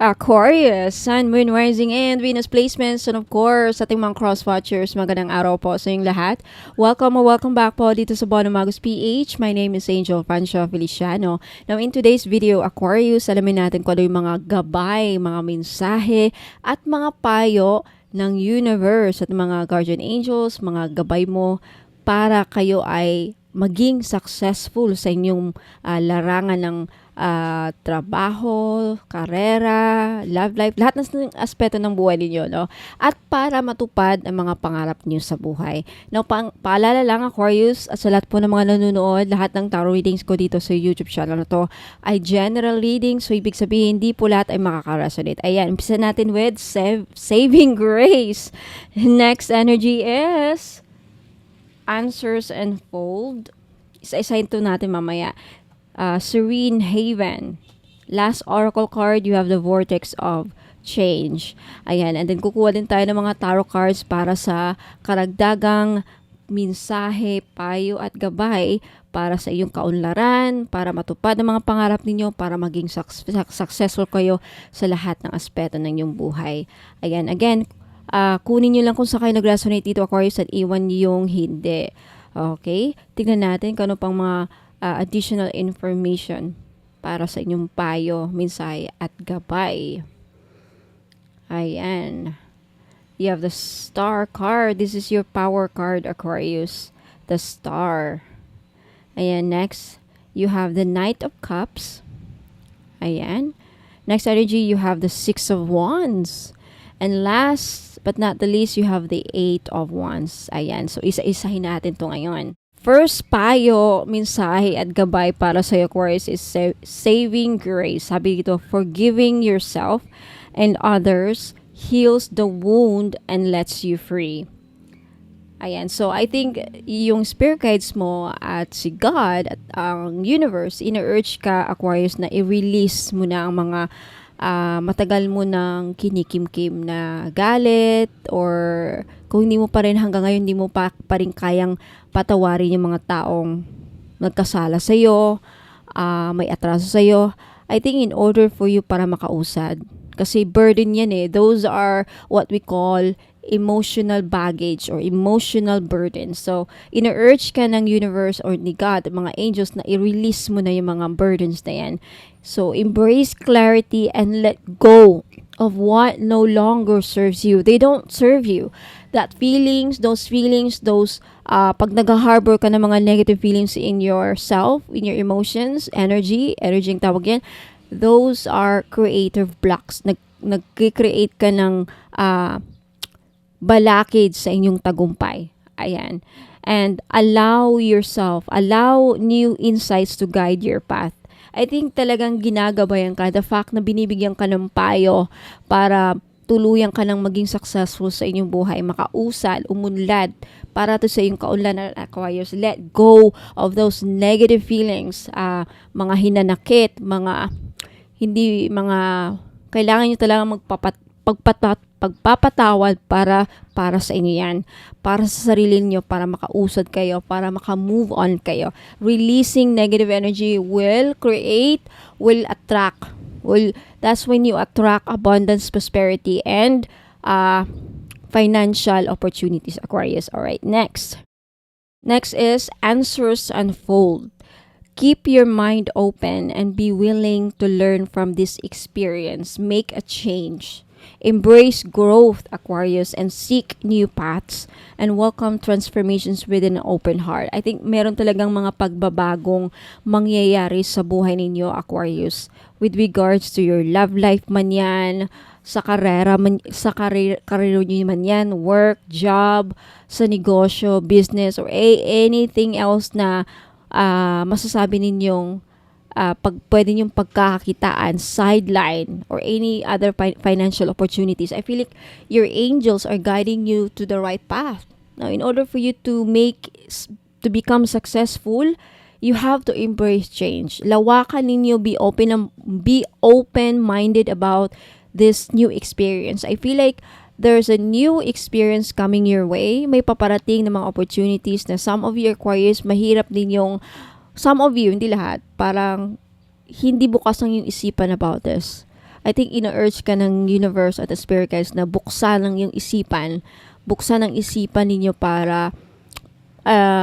Aquarius, Sun, Moon, Rising, and Venus placements. And of course, ating mga cross-watchers, magandang araw po sa inyong lahat. Welcome or welcome back po dito sa Bono Magus PH. My name is Angel Francio Feliciano. Now, in today's video, Aquarius, alamin natin kung ano yung mga gabay, mga mensahe, at mga payo ng universe at mga guardian angels, mga gabay mo para kayo ay maging successful sa inyong larangan ng trabaho, karera, love life, lahat ng aspeto ng buhay ninyo, no? At para matupad ang mga pangarap niyo sa buhay. Now, paalala lang, Aquarius, at sa lahat po ng mga nanonood, lahat ng tarot readings ko dito sa YouTube channel na to ay general reading, so ibig sabihin, hindi po lahat ay makaka-resonate. Ayan, umpisa natin with Saving Grace. Next energy is Answers Unfold. Isa-isahin to natin mamaya. Serene Haven. Last oracle card, you have the Vortex of Change. Ayan, and then kukuha din tayo ng mga tarot cards para sa karagdagang mensahe, payo at gabay para sa iyong kaunlaran, para matupad ang mga pangarap ninyo, para maging successful kayo sa lahat ng aspeto ng inyong buhay. Ayan, again, kunin nyo lang kung saan kayo nag-resonate dito, Aquarius, at iwan yung hindi. Okay? Tignan natin kung ano pang mga additional information para sa inyong payo, mensahe, at gabay. Ayan. You have the Star card. This is your power card, Aquarius. The Star. Ayan, next, you have the Knight of Cups. Ayan. Next energy, you have the Six of Wands. And last but not the least, you have the Eight of Wands. Ayan. So, isa-isahin natin to ngayon. First payo, mensahe at gabay para sa Aquarius is saving grace. Sabi dito, forgiving yourself and others heals the wound and lets you free. Ayan. So, I think yung spirit guides mo at si God at ang universe, ina-urge ka, Aquarius, na i-release mo na ang mga matagal mo nang kinikimkim na galit, or kung hindi mo pa rin hanggang ngayon, hindi mo pa rin kayang patawarin yung mga taong nagkasala sa'yo, may atraso sa'yo. I think in order for you para makausad, kasi burden yan those are what we call emotional baggage or emotional burden. So, ina-urge ka ng universe or ni God, mga angels, na i-release mo na yung mga burdens na yan. So, embrace clarity and let go of what no longer serves you. They don't serve you. Those feelings, pag nag-harbor ka ng mga negative feelings in yourself, in your emotions, energy ang tawag yan, those are creative blocks. Nag-create ka ng balakid sa inyong tagumpay. Ayan. And allow new insights to guide your path. I think talagang ginagabayan ka, the fact na binibigyan ka ng payo para tuluyan ka ng maging successful sa inyong buhay, makausad, umunlad, para to sa iyong kaunlaran, Aquarius. Let go of those negative feelings, mga hinanakit, kailangan nyo talagang pagpapatawad para sa inyo yan, para sa sarili niyo, para makausad kayo, para maka-move on kayo. Releasing negative energy that's when you attract abundance, prosperity, and financial opportunities, Aquarius. Alright, next is Answers Unfold. Keep your mind open and be willing to learn from this experience. Make a change. Embrace growth, Aquarius, and seek new paths and welcome transformations with an open heart. I think meron talagang mga pagbabagong mangyayari sa buhay ninyo, Aquarius, with regards to your love life man yan, sa karera nyo man yan, work, job, sa negosyo, business, or anything else na masasabi ninyong pwede yung pagkakakitaan, sideline, or any other financial opportunities. I feel like your angels are guiding you to the right path. Now, in order for you to become successful, you have to embrace change. Lawakan ninyo, be open-minded about this new experience. I feel like there's a new experience coming your way. May paparating na mga opportunities na some of you Aquarius, mahirap din yung some of you, hindi lahat, parang hindi bukas ang yung isipan about this. I think ina-urge ka ng universe at the spirit guides na buksan ng yung isipan, buksan ang isipan ninyo para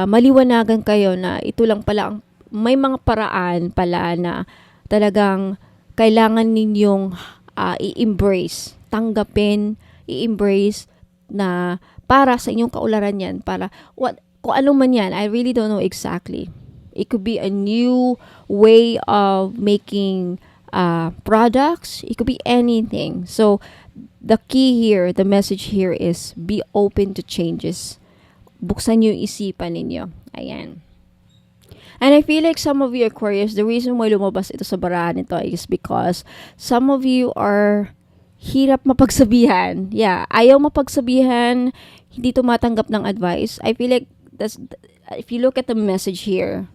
maliwanagan kayo na ito lang pala ang may mga paraan pala na talagang kailangan ninyong i-embrace, tanggapin, i-embrace na para sa inyong kaularan yan, para kung ano man yan, I really don't know exactly. It could be a new way of making products. It could be anything. So, the key here, the message here is be open to changes. Buksan yung isipan ninyo. Ayan. And I feel like some of you Aquarius, the reason why lumabas ito sa barahan nito is because some of you are hirap mapagsabihan. Yeah, ayaw mapagsabihan, hindi tumatanggap ng advice. I feel like if you look at the message here,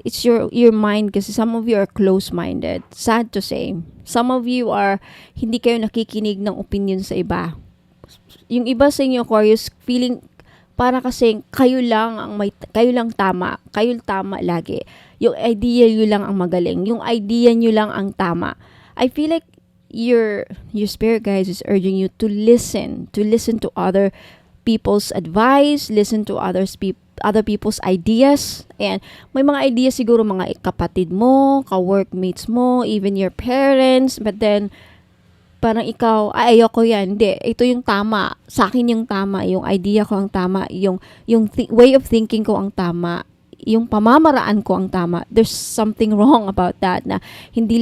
it's your mind kasi some of you are close-minded. Sad to say. Some of you are hindi kayo nakikinig ng opinion sa iba. Yung iba sa inyo Aquarius feeling para kasi kayo lang tama. Kayo tama lagi. Yung idea nyo lang ang magaling. Yung idea nyo lang ang tama. I feel like your spirit guides is urging you to listen to other people's advice, listen to other people's ideas. And may mga ideas siguro mga kapatid mo, ka-workmates mo, even your parents, but then parang ikaw, ayoko yan. Hindi, ito yung tama. Sa akin yung tama. Yung idea ko ang tama. Yung way of thinking ko ang tama. Yung pamamaraan ko ang tama. There's something wrong about that na hindi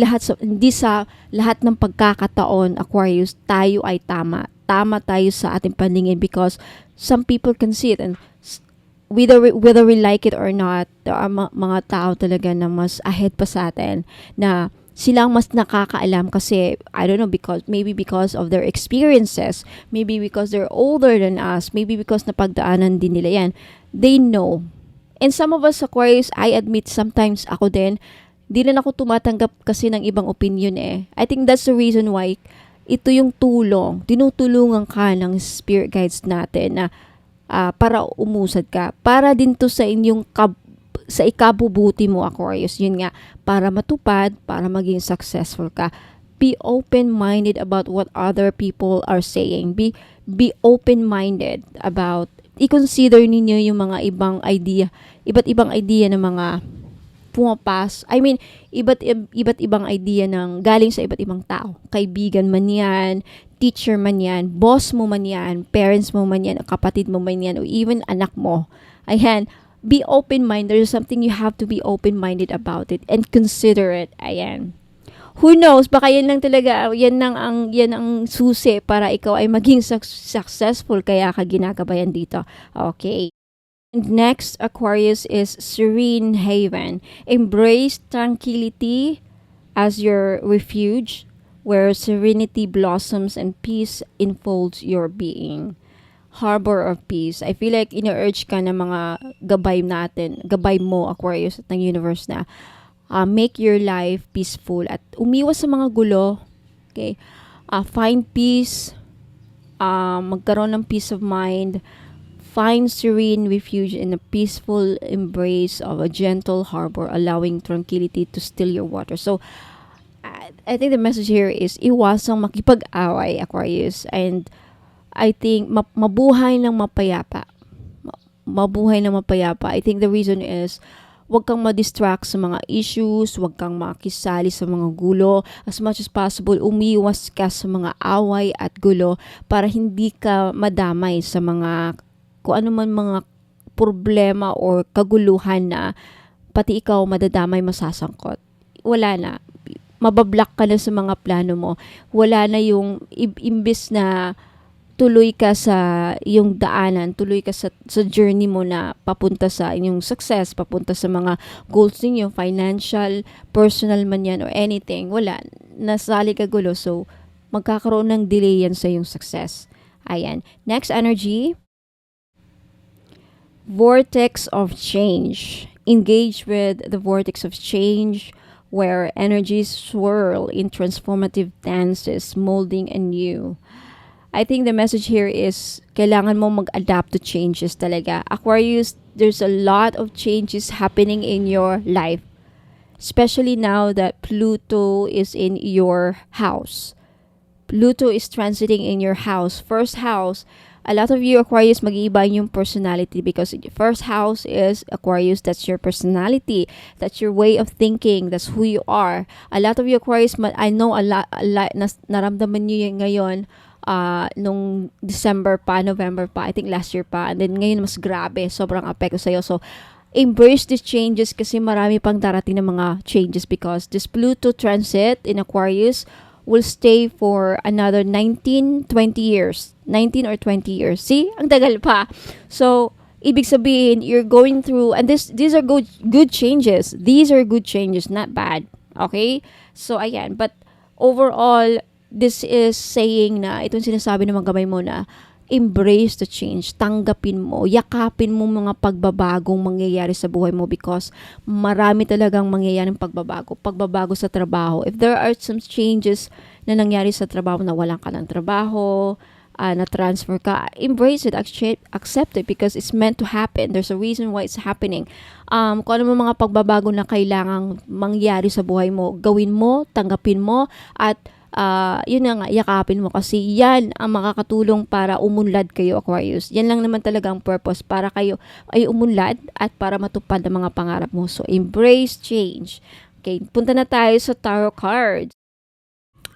sa lahat ng pagkakataon, Aquarius, tayo ay tama. Tama tayo sa ating paningin because some people can see it and whether we like it or not, there are mga tao talaga na mas ahead pa sa atin na silang mas nakakaalam kasi, I don't know, maybe because of their experiences, maybe because they're older than us, maybe because napagdaanan din nila yan. They know. And some of us Aquarius, I admit sometimes ako din, di rin ako tumatanggap kasi ng ibang opinion eh. I think that's the reason why ito yung tinutulungan ka ng spirit guides natin na para umusad ka. Para din to sa inyong sa ikabubuti mo Aquarius. Yun nga, para matupad, para maging successful ka. Be open-minded about what other people are saying. Be open-minded about i-consider ninyo yung mga iba't ibang idea ng mga pumapas. I mean, iba't ibang idea ng galing sa iba't ibang tao. Kaibigan man yan, teacher man yan, boss mo man yan, parents mo man yan, kapatid mo man yan, o even anak mo. Ayan, be open-minded. There's something you have to be open-minded about it and consider it. Ayan. Who knows, baka yan lang talaga, yan ang susi para ikaw ay maging successful kaya ka ginagabayan dito. Okay. And next, Aquarius is Serene Haven. Embrace tranquility as your refuge, where serenity blossoms and peace enfolds your being. Harbor of peace. I feel like ina-urge ka ng mga gabay mo Aquarius at ng universe na make your life peaceful at umiwas sa mga gulo. Okay? Find peace, magkaroon ng peace of mind, find serene refuge in a peaceful embrace of a gentle harbor, allowing tranquility to still your water. So, I think the message here is iwasang makipag-away, Aquarius, and I think mabuhay ng mapayapa. Mabuhay ng mapayapa. I think the reason is wag kang ma-distract sa mga issues, wag kang makisali sa mga gulo. As much as possible, umiwas ka sa mga away at gulo para hindi ka madamay sa mga kung ano man mga problema or kaguluhan na pati ikaw madadamay, masasangkot. Wala na. Mabablock ka na sa mga plano mo. Wala na yung imbis na tuloy ka sa yung daanan, tuloy ka sa journey mo na papunta sa inyong success, papunta sa mga goals ninyo, financial, personal man yan, or anything. Wala. Nasali ka gulo. So, magkakaroon ng delay yan sa iyong success. Ayan. Next energy. Vortex of change. Engage with the vortex of change where energies swirl in transformative dances, molding anew. I think the message here is kailangan mo mag-adapt to changes talaga. Aquarius, there's a lot of changes happening in your life. especially now that Pluto is in your house. Pluto is transiting in your house. First house, a lot of you Aquarius, mag-iiba yung personality because your first house is Aquarius. That's your personality. That's your way of thinking. That's who you are. A lot of you Aquarius, I know a lot naramdaman nyo yun ngayon nung December pa, November pa, I think last year pa. And then ngayon mas grabe. Sobrang apekto sa'yo. So, embrace these changes kasi marami pang darating na mga changes because this Pluto transit in Aquarius will stay for another 19, 20 years. 19 or 20 years. See? Ang tagal pa. So, ibig sabihin, you're going through, and these are good changes. These are good changes, not bad. Okay? So, ayan. But, overall, this is saying na, itong sinasabi ng mga gamay mo na, embrace the change, tanggapin mo, yakapin mo mga pagbabagong mangyayari sa buhay mo because marami talagang mangyayaring pagbabago sa trabaho. If there are some changes na nangyari sa trabaho, na walang ka ng trabaho, na-transfer ka, embrace it, accept it because it's meant to happen. There's a reason why it's happening. Kung ano mo mga pagbabago na kailangang mangyari sa buhay mo, gawin mo, tanggapin mo, at yun na nga, yakapin mo kasi yan ang makakatulong para umunlad kayo Aquarius. Yan lang naman talaga ang purpose, para kayo ay umunlad at para matupad ang mga pangarap mo. So, embrace change. Okay, punta na tayo sa tarot cards.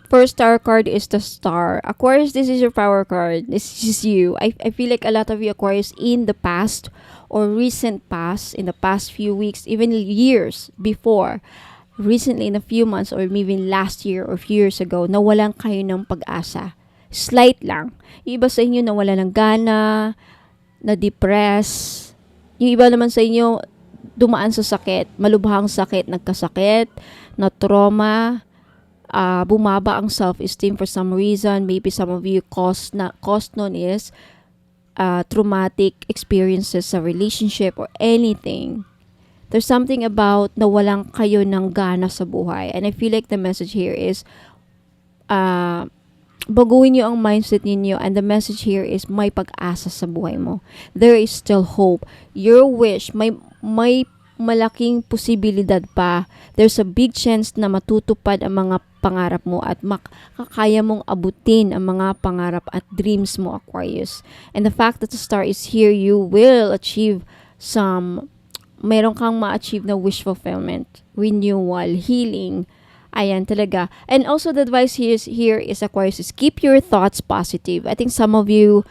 First tarot card is the Star. Aquarius, this is your power card. This is you. I feel like a lot of you Aquarius in the past or recent past, in the past few weeks, even years before, recently in a few months or maybe last year or few years ago, nawalan kayo ng pag-asa. Slight lang. Yung iba sa inyo nawala ng gana, na-depress. Yung iba naman sa inyo dumaan sa sakit, malubhang sakit, nagkasakit, na-trauma, bumaba ang self-esteem for some reason. Maybe some of you cause nun is traumatic experiences sa relationship or anything. There's something about nawalan kayo ng gana sa buhay. And I feel like the message here is baguhin nyo ang mindset ninyo, and the message here is may pag-asa sa buhay mo. There is still hope. Your wish, may malaking posibilidad pa. There's a big chance na matutupad ang mga pangarap mo at makakaya mong abutin ang mga pangarap at dreams mo Aquarius. And the fact that the Star is here, you will achieve meron kang ma-achieve na wish fulfillment, renewal, healing. Ayan, talaga. And also, the advice here is Aquarius, is keep your thoughts positive. I think some of you,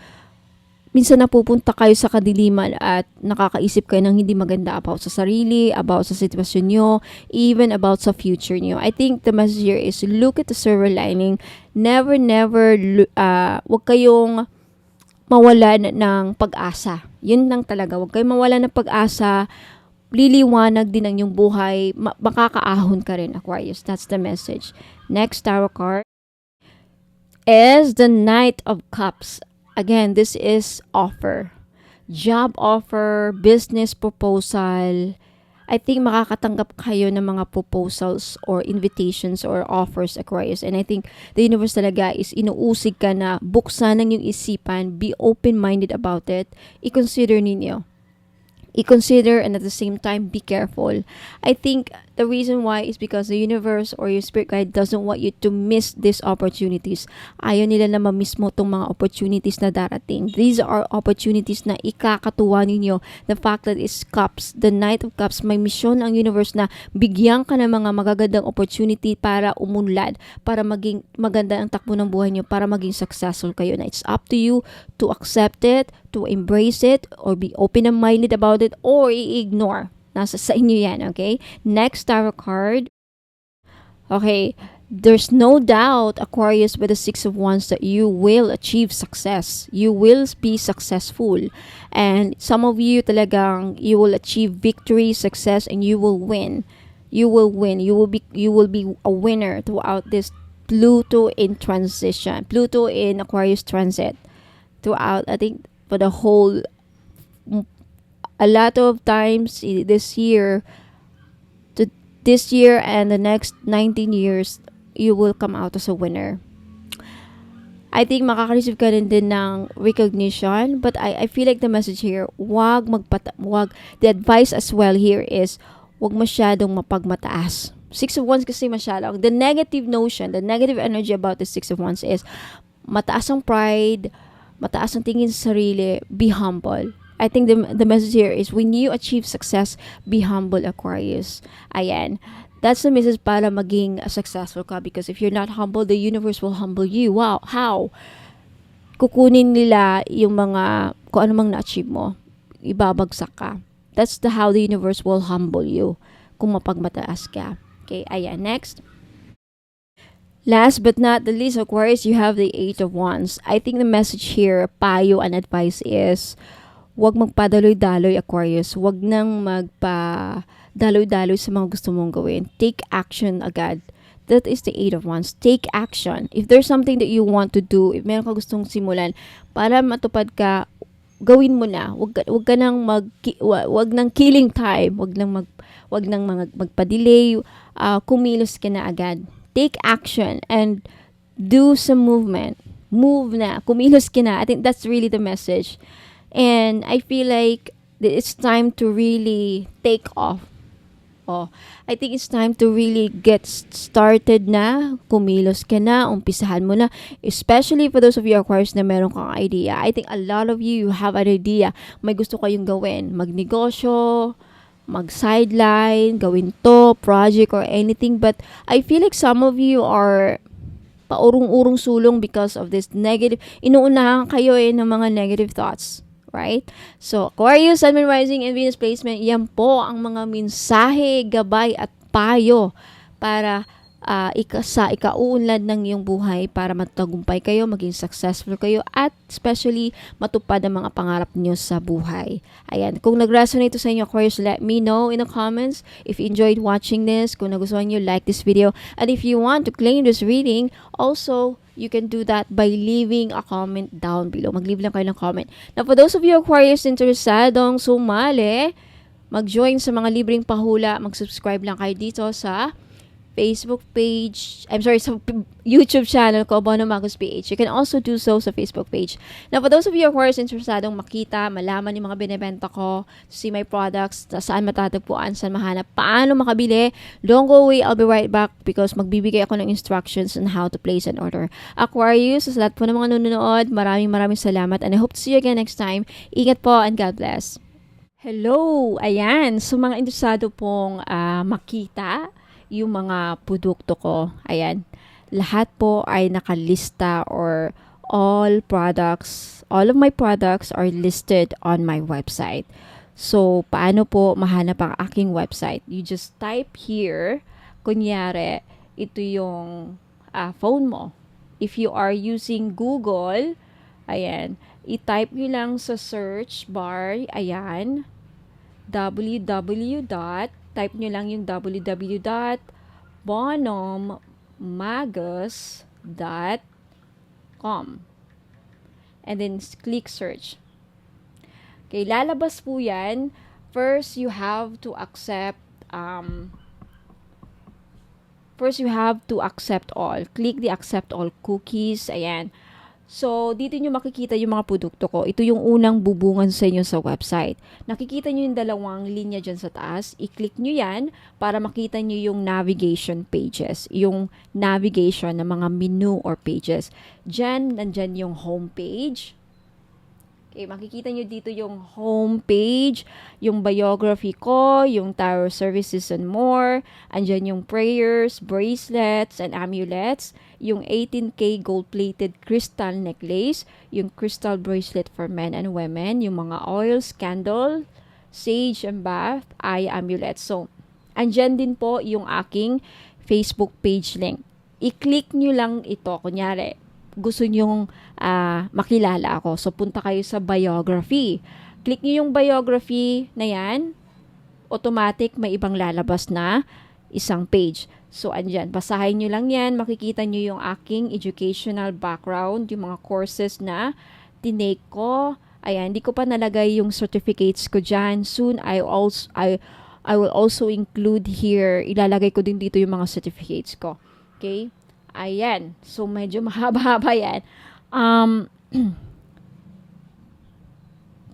minsan napupunta kayo sa kadiliman at nakakaisip kayo ng hindi maganda about sa sarili, about sa sitwasyon nyo, even about sa future nyo. I think the message here is look at the silver lining. Never, wag kayong mawalan ng pag-asa. Yun lang talaga. Wag kayong mawalan ng pag-asa. Liliwanag din ang inyong buhay, makakaahon ka rin Aquarius. That's the message. Next tarot card is the Knight of Cups. Again, this is offer. Job offer, business proposal. I think makakatanggap kayo ng mga proposals or invitations or offers Aquarius. And I think the universe talaga is inuusig ka na buksan ang iyong isipan, be open-minded about it, i-consider ninyo. I-consider, and at the same time, be careful. I think the reason why is because the universe or your spirit guide doesn't want you to miss these opportunities. Ayaw nila na ma-miss mo itong mga opportunities na darating. These are opportunities na ikakatuwa ninyo. The fact that it's Cups, the Knight of Cups, may mission ang universe na bigyan ka ng mga magagandang opportunity para umunlad, para maging maganda ang takbo ng buhay nyo, para maging successful kayo. Na it's up to you to accept it, to embrace it, or be open-minded about it, or i-ignore. Nasa sa inyo yan, okay? Next tarot card. Okay, there's no doubt, Aquarius, with the Six of Wands, that you will achieve success. You will be successful. And some of you talagang, you will achieve victory, success, and you will win. You will win. You will be a winner throughout this Pluto in transition. Pluto in Aquarius transit. Throughout, I think, for the whole, a lot of times this year and the next 19 years, you will come out as a winner. I think makaka-receive ka rin din ng recognition, but I feel like the message here, the advice as well here is, Huwag masyadong mapagmataas. Six of Wands kasi masyado. The negative notion, the negative energy about the Six of Wands is mataas ang pride, mataas ang tingin sa sarili, be humble. I think the message here is when you achieve success, be humble, Aquarius. Ayan. That's the message para maging successful ka, because if you're not humble, the universe will humble you. Wow, how? Kukunin nila yung mga, kung ano mang na-achieve mo, ibabagsak ka. That's how the universe will humble you kung mapagmataas ka. Okay, ayan, next. Last but not the least, Aquarius, you have the Eight of Wands. I think the message here, payo and advice is, huwag magpadaloy-daloy, Aquarius. Huwag nang magpa-daloy-daloy sa mga gusto mong gawin. Take action agad. That is the Eight of Wands. Take action. If there's something that you want to do, if meron ka gustong simulan, para matupad ka, gawin mo na. Wag ka nang wag nang killing time. Wag nang magpa-delay. Kumilos ka na agad. Take action and do some movement. Move na. Kumilos ka na. I think that's really the message. And I feel like it's time to really take off. I think it's time to really get started na. Kumilos ka na. Umpisahan mo na. Especially for those of you Aquarius na meron kang idea. I think a lot of you have an idea. May gusto kayong gawin. Magnegosyo, mag-sideline, gawin to, project or anything. But I feel like some of you are paurong-urong sulong because of this negative. Inuunahan kayo ng mga negative thoughts. Right? So, Aquarius, Sun, Moon, Rising, and Venus placement, yan po ang mga mensahe, gabay, at payo para sa ikauunlad ng iyong buhay para matagumpay kayo, maging successful kayo, at especially matupad ang mga pangarap niyo sa buhay. Ayan. Kung nag-resonate sa inyo, Aquarius, let me know in the comments. If you enjoyed watching this, kung nagustuhan niyo, like this video. And if you want to claim this reading, also, you can do that by leaving a comment down below. Mag-leave lang kayo ng comment. Now, for those of you Aquarius interesadong sumali, mag-join sa mga libreng pahula, mag-subscribe lang kayo dito sa Facebook page, sa YouTube channel ko, Bono Magos PH. You can also do so sa Facebook page. Now, for those of you Aquarius interesadong makita, malaman yung mga binibenta ko, see my products, saan matatagpuan, saan mahanap, paano makabili, don't go away, I'll be right back because magbibigay ako ng instructions on how to place an order. Aquarius, sa lahat po ng mga nanonood, maraming salamat and I hope to see you again next time. Ingat po and God bless. Hello! Ayan, so mga interesado pong makita yung mga produkto ko. Ayan. Lahat po ay nakalista or all of my products are listed on my website. So, paano po mahanap ang aking website? You just type here, kunyari, ito yung phone mo. If you are using Google, ayan, i-type nyo lang sa search bar, ayan, type nyo lang yung www.bonommagos.com and then click search. Okay, lalabas po yan. First, you have to accept all. Click the accept all cookies. Ayan. So, dito nyo makikita yung mga produkto ko. Ito yung unang bubungan sa inyo sa website. Nakikita nyo yung dalawang linya dyan sa taas. I-click nyo yan para makita nyo yung navigation pages. Yung navigation ng mga menu or pages. Dyan, nandyan yung home page. Okay, makikita nyo dito yung home page, yung biography ko, yung tarot services and more. Andyan yung prayers, bracelets, and amulets. Yung 18K gold-plated crystal necklace, yung crystal bracelet for men and women, yung mga oils, candle, sage and bath, eye amulet. So, andyan din po yung aking Facebook page link. I-click nyo lang ito. Kunyari, gusto nyong makilala ako. So, punta kayo sa biography. Click nyo yung biography na yan. Automatic, may ibang lalabas na isang page. So, andyan. Basahin nyo lang yan. Makikita nyo yung aking educational background, yung mga courses na tinake ko. Ayan, hindi ko pa nalagay yung certificates ko dyan. Soon, I will also include here, ilalagay ko din dito yung mga certificates ko. Okay? Ayan. So, medyo mahaba-haba yan.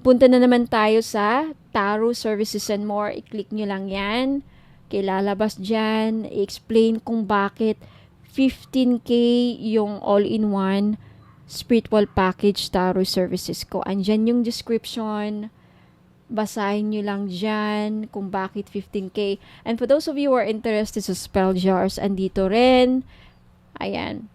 Punta na naman tayo sa Tarot Services and More. I-click nyo lang yan. Okay, lalabas dyan, i-explain kung bakit 15K yung all-in-one spiritual package tarot services ko. Andyan yung description. Basahin nyo lang dyan kung bakit 15K. And for those of you who are interested sa spell jars, andito rin. Ayan.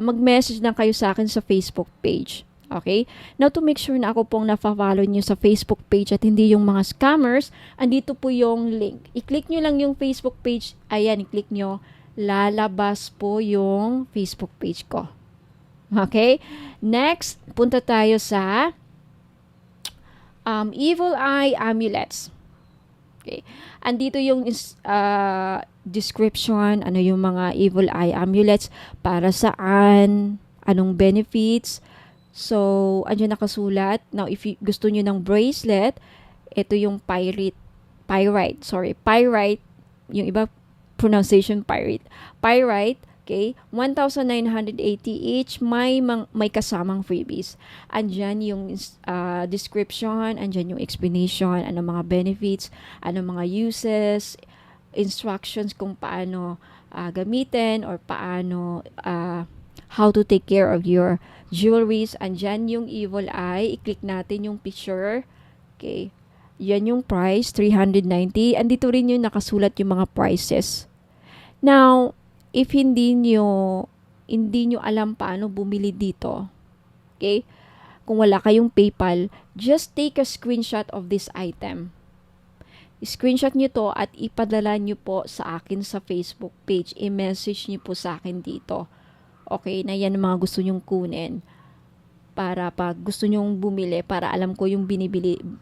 Mag-message lang kayo sa akin sa Facebook page. Okay? Now, to make sure na ako pong na-follow nyo sa Facebook page at hindi yung mga scammers, andito po yung link. I-click nyo lang yung Facebook page. Ayan, i-click nyo. Lalabas po yung Facebook page ko. Okay? Next, punta tayo sa Evil Eye Amulets. Okay. Andito yung description, ano yung mga Evil Eye Amulets, para saan, anong benefits. So, andyan nakasulat. Now, if gusto nyo ng bracelet, ito yung pyrite. Yung iba pronunciation pyrite. Okay, 1,980 each, may kasamang freebies. Andyan yung description, andyan yung explanation, ano mga benefits, ano mga uses, instructions kung paano gamitin or paano how to take care of your jewelries. Andyan yung Evil Eye, i-click natin yung picture. Okay, yan yung price, 390. Andito rin yung nakasulat yung mga prices. Now, if hindi nyo alam paano bumili dito, okay, kung wala kayong PayPal, just take a screenshot of this item. I-screenshot nyo to at ipadala nyo po sa akin sa Facebook page. I-message nyo po sa akin dito. Okay, na yan ang mga gusto nyong kunin. Para pag gusto nyong bumili, para alam ko yung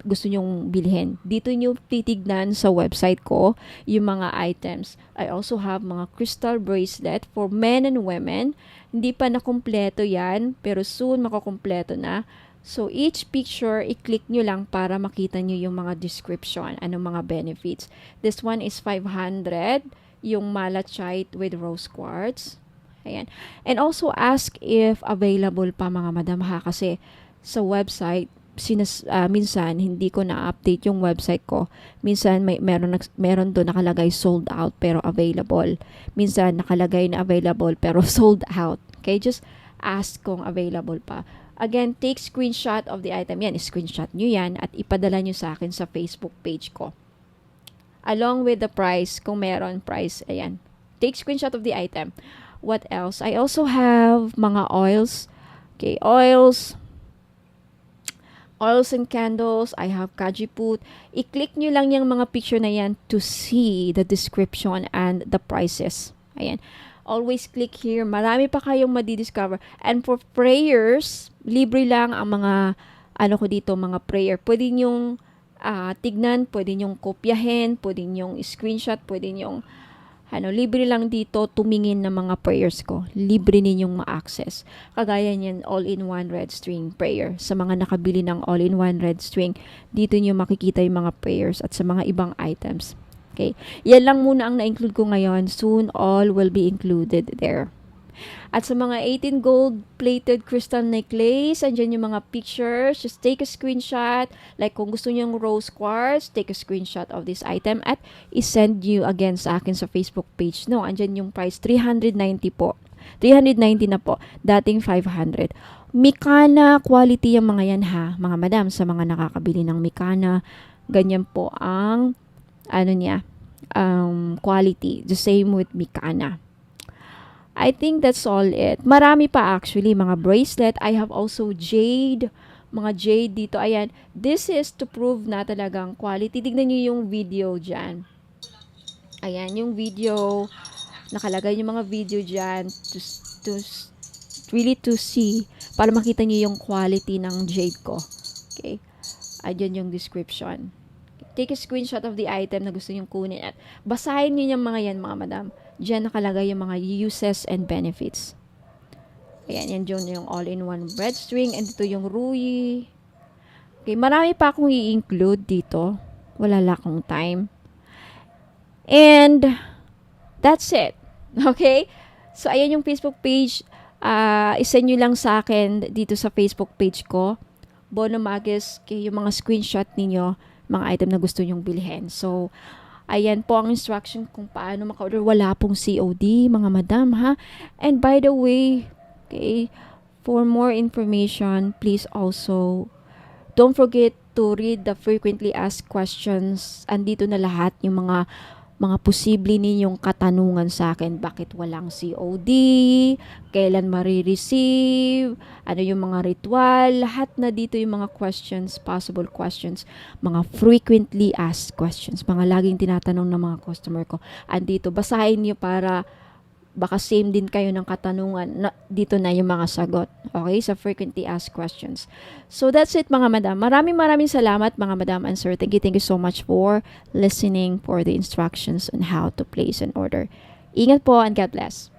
gusto nyong bilhin. Dito nyo titignan sa website ko yung mga items. I also have mga crystal bracelet for men and women. Hindi pa nakumpleto yan, pero soon makukumpleto na. So each picture, i-click nyo lang para makita nyo yung mga description, anong mga benefits. This one is 500, yung malachite with rose quartz. Ayan. And also ask if available pa, mga madam, ha, kasi sa website minsan hindi ko na-update yung website ko. Minsan meron doon nakalagay sold out pero available. Minsan nakalagay na available pero sold out. Okay, just ask kung available pa. Again, take screenshot of the item. Yan, screenshot nyo yan at ipadala nyo sa akin sa Facebook page ko. Along with the price, kung meron price, ayan. Take screenshot of the item. What else? I also have mga oils. Okay, oils and candles. I have kajiput. I-click nyo lang yung mga picture na yan to see the description and the prices. Ayan. Always click here. Marami pa kayong madidiscover. And for prayers, libre lang ang mga, mga prayer. Pwede nyong tignan, pwede nyong kopyahin, pwede nyong screenshot, pwede nyong libre lang dito tumingin ng mga prayers ko. Libre ninyong ma-access. Kagaya niyan, all-in-one red string prayer. Sa mga nakabili ng all-in-one red string, dito nyo makikita yung mga prayers at sa mga ibang items. Okay? Yan lang muna ang na-include ko ngayon. Soon, all will be included there. At sa mga 18 gold-plated crystal necklace, andyan yung mga pictures. Just take a screenshot. Like kung gusto nyo yung rose quartz, take a screenshot of this item at isend you again sa akin sa Facebook page. No, andyan yung price, 390 po. 390 na po. Dating 500. Mikana quality yung mga yan, ha, mga madam. Sa mga nakakabili ng Mikana, ganyan po ang quality. The same with Mikana. I think that's all it. Marami pa actually, mga bracelet. I have also jade. Mga jade dito. Ayan. This is to prove na talagang quality. Tignan nyo yung video dyan. Ayan, yung video. Nakalagay yung mga video dyan to see. Para makita nyo yung quality ng jade ko. Okay. Ayan yung description. Take a screenshot of the item na gusto nyo kunin at basahin nyo yung mga yan, mga madam. Diyan nakalagay yung mga uses and benefits. Ayan, yan yung all-in-one bread string. And ito yung ruyi. Okay, marami pa akong i-include dito. Wala lang akong time. And that's it. Okay? So, ayan yung Facebook page. Isend nyo lang sa akin dito sa Facebook page ko. Bono Magis, yung mga screenshot ninyo, mga item na gusto nyong bilhin. So, Ayan po ang instruction kung paano maka-order. Wala pong COD, mga madam, ha? And by the way, okay, for more information, please also don't forget to read the frequently asked questions. Andito na lahat yung mga posible ninyong katanungan sa akin. Bakit walang COD? Kailan marireceive? Ano yung mga ritual? Lahat na dito yung mga questions, possible questions, mga frequently asked questions, mga laging tinatanong ng mga customer ko. Andito, basahin niyo para baka same din kayo ng katanungan. Dito na yung mga sagot. Okay? Sa frequently asked questions. So that's it, mga madam. Maraming salamat, mga madam and sir. Thank you so much for listening for the instructions on how to place an order. Ingat po and God bless.